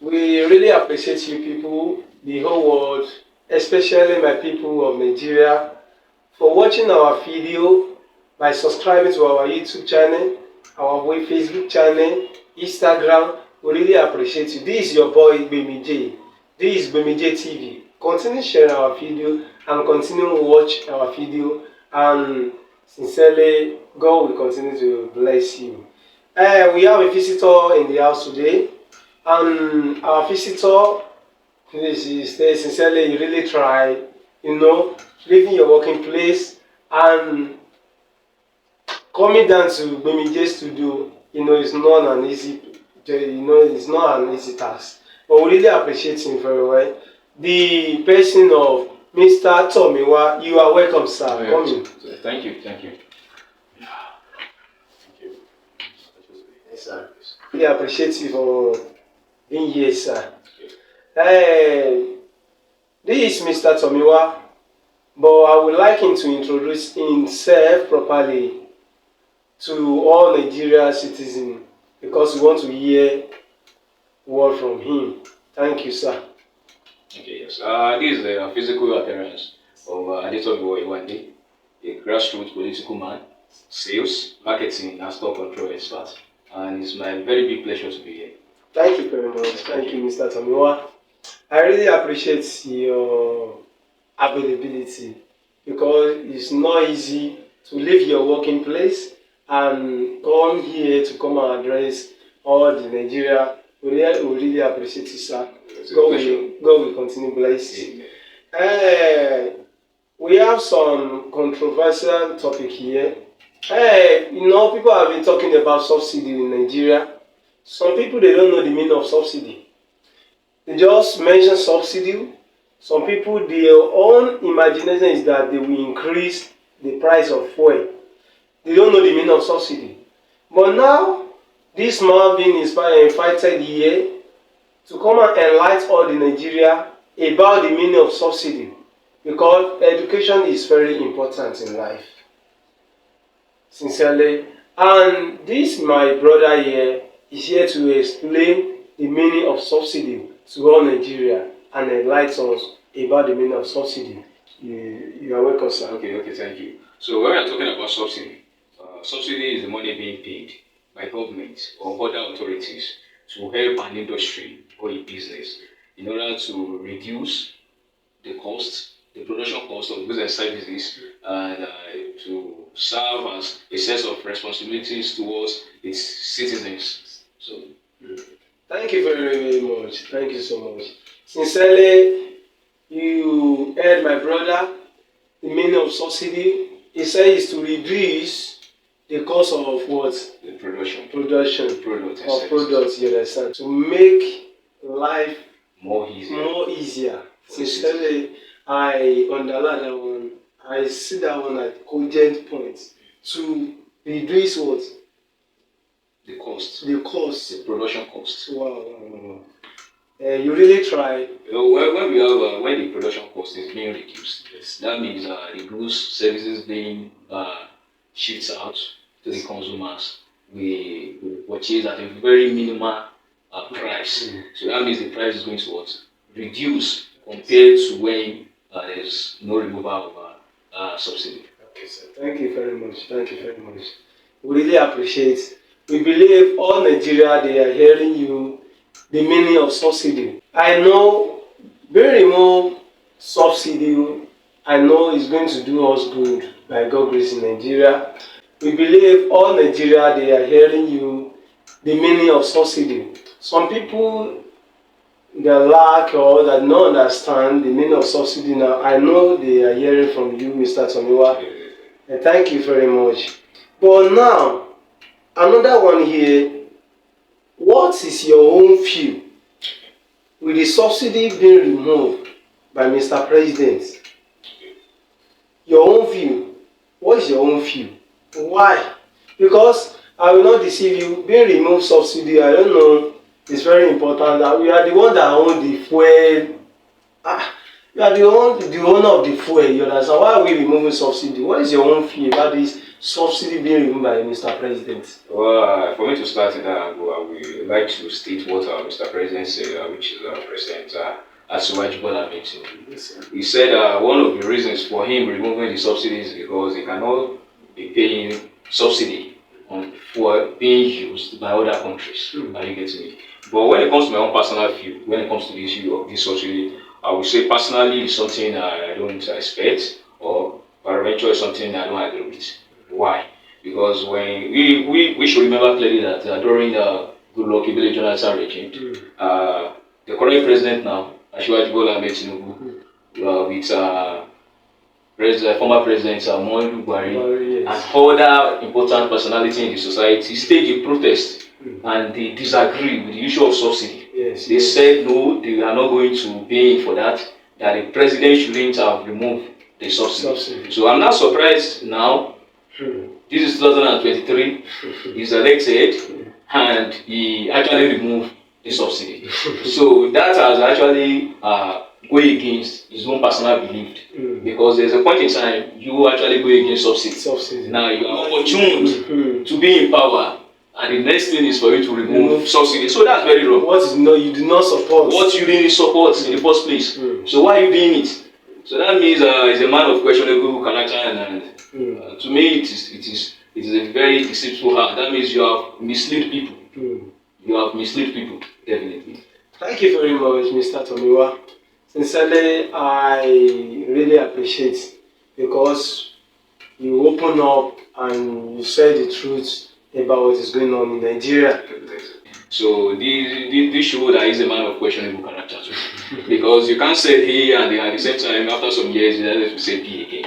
We really appreciate you people, the whole world, especially my people of Nigeria, for watching our video by subscribing to our YouTube channel, our Facebook channel, Instagram. We really appreciate you. This is your boy Bemi J. This is Bemi J TV. Continue sharing our video and continue watch our video, and sincerely, God will continue to bless you. We have a visitor in the house today, and our visitor, please stay sincerely, you really try, leaving your working place and coming down to Bemi J studio, it's not an easy, it's not an easy task. But we really appreciate him very well. The person of Mr. Tomiwa, you are welcome, sir. Come in. Thank you. Yes, sir. We appreciate you for being here, sir. This is Mr. Tomiwa, but I would like him to introduce himself properly to all Nigerian citizens, because we want to hear word from him. Thank you, sir. Okay, yes. This is the physical appearance of Adetomiwa Iwande, a grassroots political man, sales, marketing, and stock control expert. And it's my very big pleasure to be here. Thank you very much. Thank you, Mr. Tomiwa. I really appreciate your availability, because it's not easy to leave your working place and come here to come and address all the Nigeria. We really appreciate you, sir. God will continue bless you. We have some controversial topic here. People have been talking about subsidy in Nigeria. Some people, they don't know the meaning of subsidy. They just mention subsidy. Some people, their own imagination is that they will increase the price of fuel. They don't know the meaning of subsidy. But now, this man being invited here to come and enlighten all the Nigeria about the meaning of subsidy, because education is very important in life. Sincerely. And this, my brother here, is here to explain the meaning of subsidy to all Nigeria and enlighten us about the meaning of subsidy. You are welcome, sir. Okay, thank you. So when we are talking about subsidy, subsidy is the money being paid by government or other authorities to help an industry or a business in order to reduce the cost, the production cost of goods and services, and to serve as a sense of responsibilities towards its citizens. So, thank you very much. Thank you so much. Sincerely, you heard my brother, the meaning of subsidy. He says to reduce the cost of what? The production of products, you understand? To make life more easier. Sincerely, I underline that one. I see that one at cogent point. To reduce what? The cost. The production cost. Wow. You really try. When the production cost is being reduced, yes, that means the goods, services being shipped out to the consumers, we purchase at a very minimal price. So that means the price is going to reduce compared to when there's no removal of subsidy. Okay, sir. Thank you very much. We really appreciate. We believe all Nigeria, they are hearing you the meaning of subsidy. I know very remove subsidy. I know it's going to do us good by God grace in Nigeria. We believe all Nigeria, they are hearing you the meaning of subsidy. Some people, they lack or that don't understand the meaning of subsidy now. I know they are hearing from you, Mr. Tomiwa. And thank you very much. But now, another one here. What is your own view with the subsidy being removed by Mr. President? Your own view. What is your own view? Why? Because I will not deceive you. Being removed subsidy, I don't know. It's very important that we are the one that own the fuel. You are the owner of the fuel. You understand? Why are we removing subsidy? What is your own view about this subsidy being removed by Mr. President? Well, for me to start in that angle, I would like to state what Mr. President said, which is President Asuwaju Bola Ahmed Tinubu. Yes, sir. He said one of the reasons for him removing the subsidies is because he cannot be paying subsidy on for being used by other countries. Are you getting me? But when it comes to my own personal view, when it comes to the issue of this subsidy, I would say personally it's something I don't expect, or peradventure is something I don't agree with. Why? Because when we should remember clearly that during the Goodluck Ebele Jonathan regime, the current president now, Asiwaju Bola Ahmed Tinubu, with former President Muhammadu Buhari, Yes. and other important personalities in the society staged a protest and they disagree with the issue of subsidy. Yes. They said no, they are not going to pay for that the president shouldn't have removed the subsidy. So I'm not surprised now. This is 2023, he's elected and he actually removed the subsidy. So that has actually going against his own personal belief. Because there's a point in time you actually go against subsidy. Now you are opportuned to be in power, and the next thing is for you to remove subsidy. So that's very wrong. What is no, you do not support. What you didn't support in the first place. So why are you doing it? So that means he's a man of questionable character, and to me it is a very deceitful heart. That means you have misled people. You have misled people, definitely. Thank you very much, Mr. Tomiwa. Sincerely, I really appreciate, because you open up and you said the truth about what is going on in Nigeria. So this show that he's a man of questionable character too. Because you can't say he and at the same time after some years you have to say P again.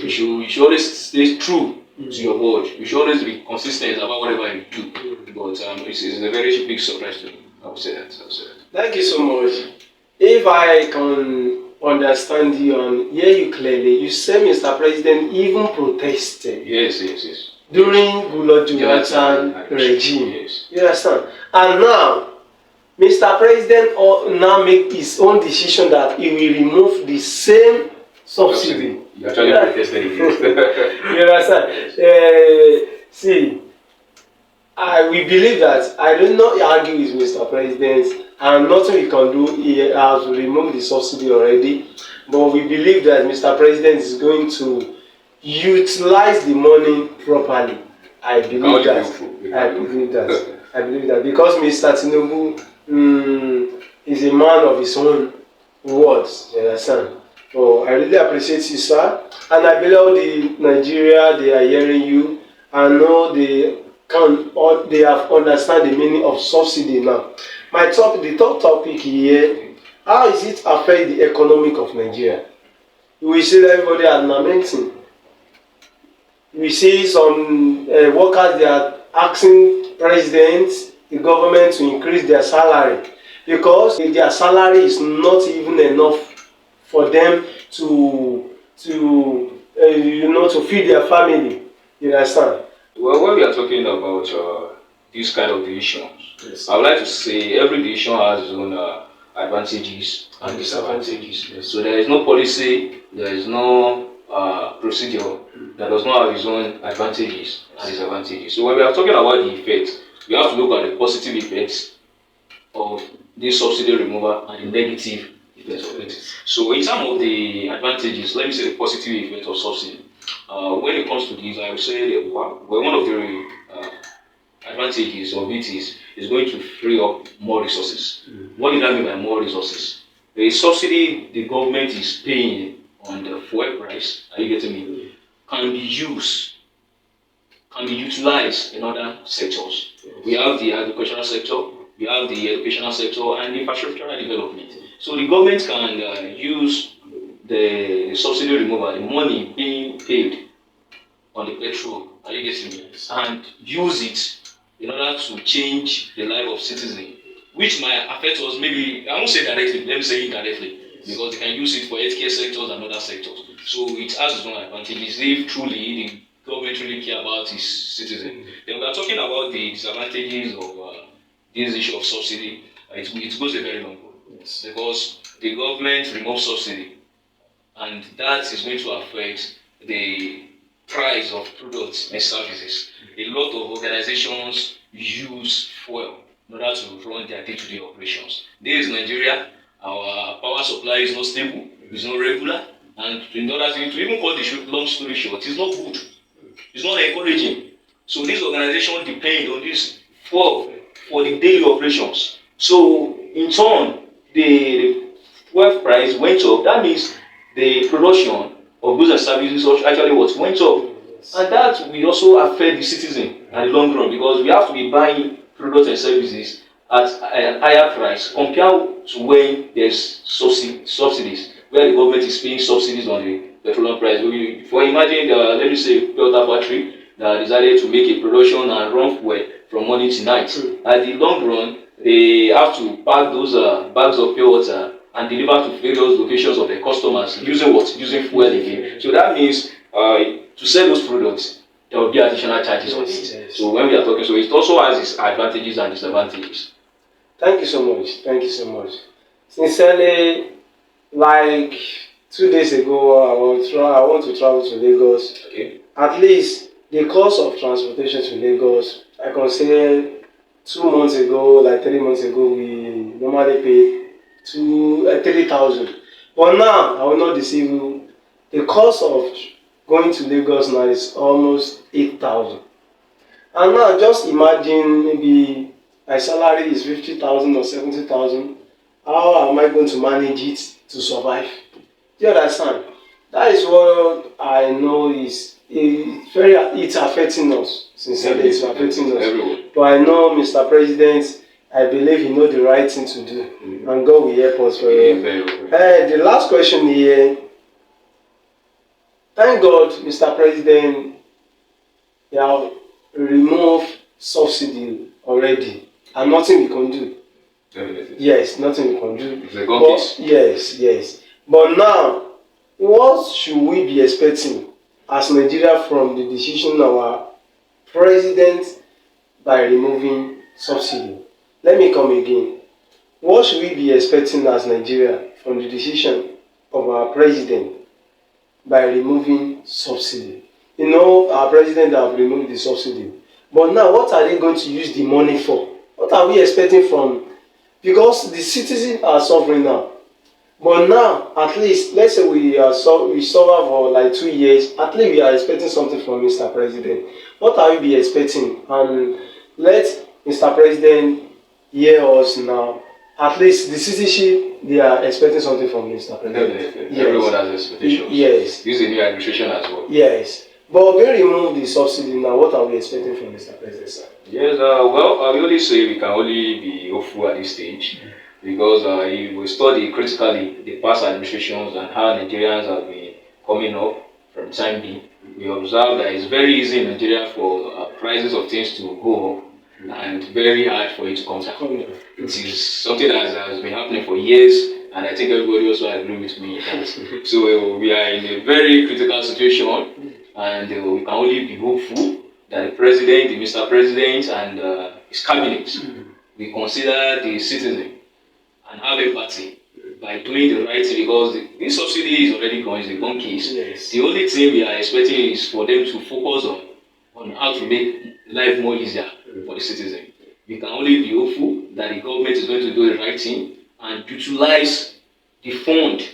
You should always stay true to your word. You should always be consistent about whatever you do. But it's a very big surprise to me. I would say that. Thank you so much. If I can understand you and hear you clearly, you said Mr. President even protested. Yes. During Goodluck Jonathan regime. Yes. You understand? And now, Mr. President now make his own decision that he will remove the same subsidy. You actually protested it. You understand? See, we believe that I do not argue with Mr. President, and nothing we can do. He has removed the subsidy already, but we believe that Mr. President is going to utilize the money properly. I believe that because Mr. Tinubu is a man of his own words. You understand? So I really appreciate you, sir, and I believe the Nigeria, they are hearing you. I know they have understand the meaning of subsidy now. The top topic here: how is it affect the economic of Nigeria? We see that everybody are lamenting. We see some workers, they are asking president, the government to increase their salary, because their salary is not even enough for them to feed their family. You understand? Well, when we are talking about this kind of decisions, yes, I would like to say every decision has its own advantages and disadvantages. Yes. So there is no policy, there is no procedure that does not have its own advantages and disadvantages. So when we are talking about the effects, we have to look at the positive effects of this subsidy removal and the negative effects of it. So in terms of the advantages, let me say the positive effects of subsidy. When it comes to this, I would say that one of the advantages of it is going to free up more resources. What did I mean by more resources? The subsidy the government is paying on the fuel price, are you getting me, can be utilized in other sectors. We have the agricultural sector, we have the educational sector, and infrastructural development. So the government can use the subsidy removal, the money being paid on the petrol, are you getting me, and use it in order to change the life of citizens, which might affect us maybe, I won't say directly, let me say indirectly, because they can use it for healthcare sectors and other sectors. So it has its own advantages if truly the government really care about its citizens. Then we are talking about the disadvantages of this issue of subsidy. It goes a very long way. Yes. Because the government removes subsidy, and that is going to affect the price of products and services. A lot of organizations use fuel in order to run their day-to-day operations. This is Nigeria. Our power supply is not stable, it's not regular, and in order to even cut the long story short, it's not good. It's not encouraging. So these organizations depend on this fuel for the daily operations. So in turn, the fuel price went up. That means the production of goods and services actually what went up. And that will also affect the citizen at the long run, because we have to be buying products and services at a higher price compared to when there's subsidies, where the government is paying subsidies on the petroleum price. For imagine, let me say, Delta factory that decided to make a production and run fuel from morning to night. At the long run, they have to pack those bags of pure water and deliver to various locations of their customers using what? Using fuel again. So that means to sell those products, there will be additional charges on it. So when we are talking, so it also has its advantages and disadvantages. Thank you so much. Thank you so much. Sincerely, like 2 days ago, I want to travel to Lagos. Okay. At least the cost of transportation to Lagos, I can say 2 months ago, like 3 months ago, we normally pay 3,000. But now, I will not deceive you, the cost of going to Lagos now is almost 8,000. And now just imagine maybe my salary is 50,000 or 70,000. How am I going to manage it to survive? Do you understand? That is what I know is it's affecting us. Sincerely, it's affecting us. Everyone. But I know, Mr. President, I believe he knows the right thing to do, and God will help us very well. The last question here. Thank God, Mr. President, they have removed subsidy already, and nothing we can do. Definitely. Yes, nothing we can do. It's a gone case. Yes. But now, what should we be expecting as Nigeria from the decision of our president by removing subsidy? Let me come again. What should we be expecting as Nigeria from the decision of our president by removing subsidy? You know, our president have removed the subsidy. But now, what are they going to use the money for? What are we expecting from? Because the citizens are suffering now. But now, at least, let's say we suffer for like 2 years, at least we are expecting something from Mr. President. What are we be expecting? And let Mr. President hear us now. At least the citizenship, they are expecting something from Mr. President. Definitely. Yes. Everyone has expectations. Yes. Use a new administration as well. Yes. But when we remove the subsidy now, what are we expecting from Mr. President, sir? Yes, well, I will only say we can only be hopeful at this stage, because if we study critically the past administrations and how Nigerians have been coming up from time being, we observe that it's very easy in Nigeria for prices of things to go up and very hard for it to come down. It is something that has been happening for years, and I think everybody also agree with me in that. So we are in a very critical situation, and we can only be hopeful that the president, the Mr. President, and his cabinet will consider the citizen and have empathy by doing the right thing, because this subsidy is already gone, it's a gone case. Yes. The only thing we are expecting is for them to focus on how to make life more easier for the citizen. We can only be hopeful that the government is going to do the right thing and utilize the fund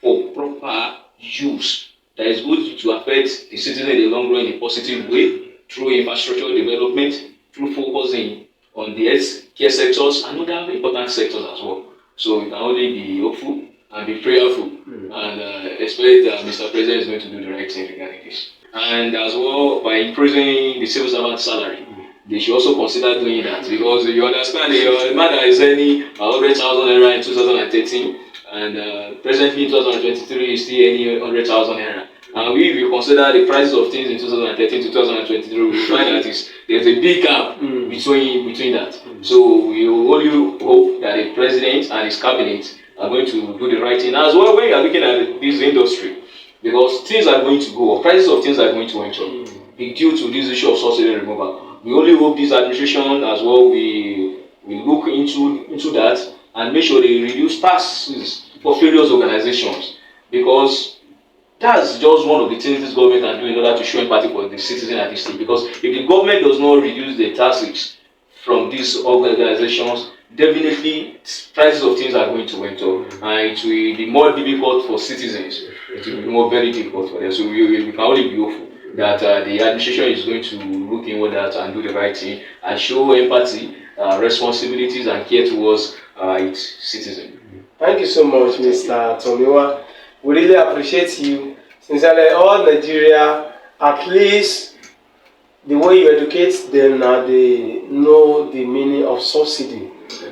for proper use that is going to affect the citizen in the long run in a positive way, through infrastructure development, through focusing on the health care sectors and other important sectors as well. So we can only be hopeful and be prayerful and expect that Mr. President is going to do the right thing regarding this. And as well, by increasing the civil servant salary, they should also consider doing that, because you understand the man that is earning 100,000 naira in 2013 and presently in 2023 is still earning 100,000 naira. And we will consider the prices of things in 2013 to 2023, we will find that there's a big gap between that. So we only hope that the president and his cabinet are going to do the right thing as well when you are looking at this industry, because things are going to go up, prices of things are going to went up due to this issue of subsidy removal. We only hope this administration as well we look into that and make sure they reduce taxes for various organizations, because that's just one of the things this government can do in order to show empathy for the citizen at this stage. Because if the government does not reduce the taxes from these organizations, definitely prices of things are going to went up, and it will be more difficult for citizens. It will be more very difficult for them. So we can only be hopeful that the administration is going to look inward that and do the right thing and show empathy, responsibilities, and care towards its citizens. Thank you so much, Mr. Tomiwa. We really appreciate you. Sincerely, all Nigeria, at least the way you educate them now, they know the meaning of subsidy.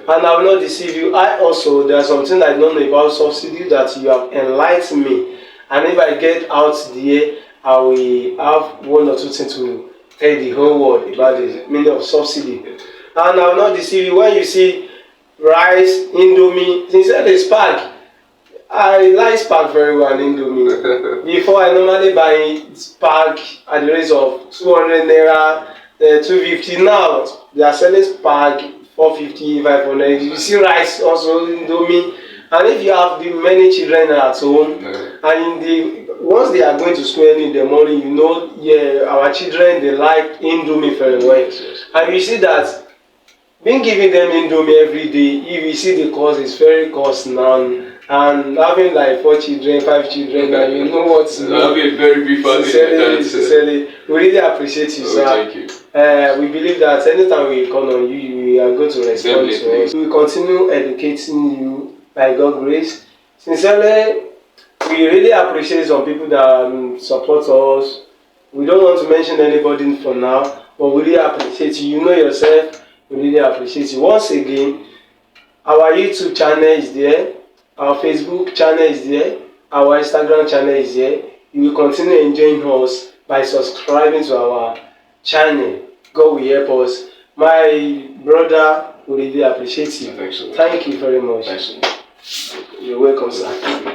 And I will not deceive you. I also, there are something I don't know about subsidy that you have enlightened me. And if I get out there, I will have one or two things to tell the whole world about the meaning of subsidy. And I will not deceive you. When you see rice, indomie, sincerely, Spag, I like Spag very well, indomie. Before, I normally buy Spag at the rate of 200 naira, 250. Now they are selling Spag 450, 500. You see rice also, indomie. And if you have the many children at home, and once they are going to school early in the morning, you know, yeah, our children, they like indomie very well. And you see that being giving them indomie every day, if you see the cost, is very cost now. And having like 4 children, 5 children, and you know what to do. That'll be a very big family. Sincerely, we really appreciate you, sir. Thank you. We believe that anytime we call on you, we are going to respond to us. We will continue educating you by God's grace. Sincerely, we really appreciate some people that support us. We don't want to mention anybody for now, but we really appreciate you. You know yourself. We really appreciate you. Once again, our YouTube channel is there, our Facebook channel is there, our Instagram channel is there. You will continue enjoying us by subscribing to our channel. God will help us. My brother, we really appreciate you. Thanks so much. Thank you very much. Thanks so much. You're welcome, sir.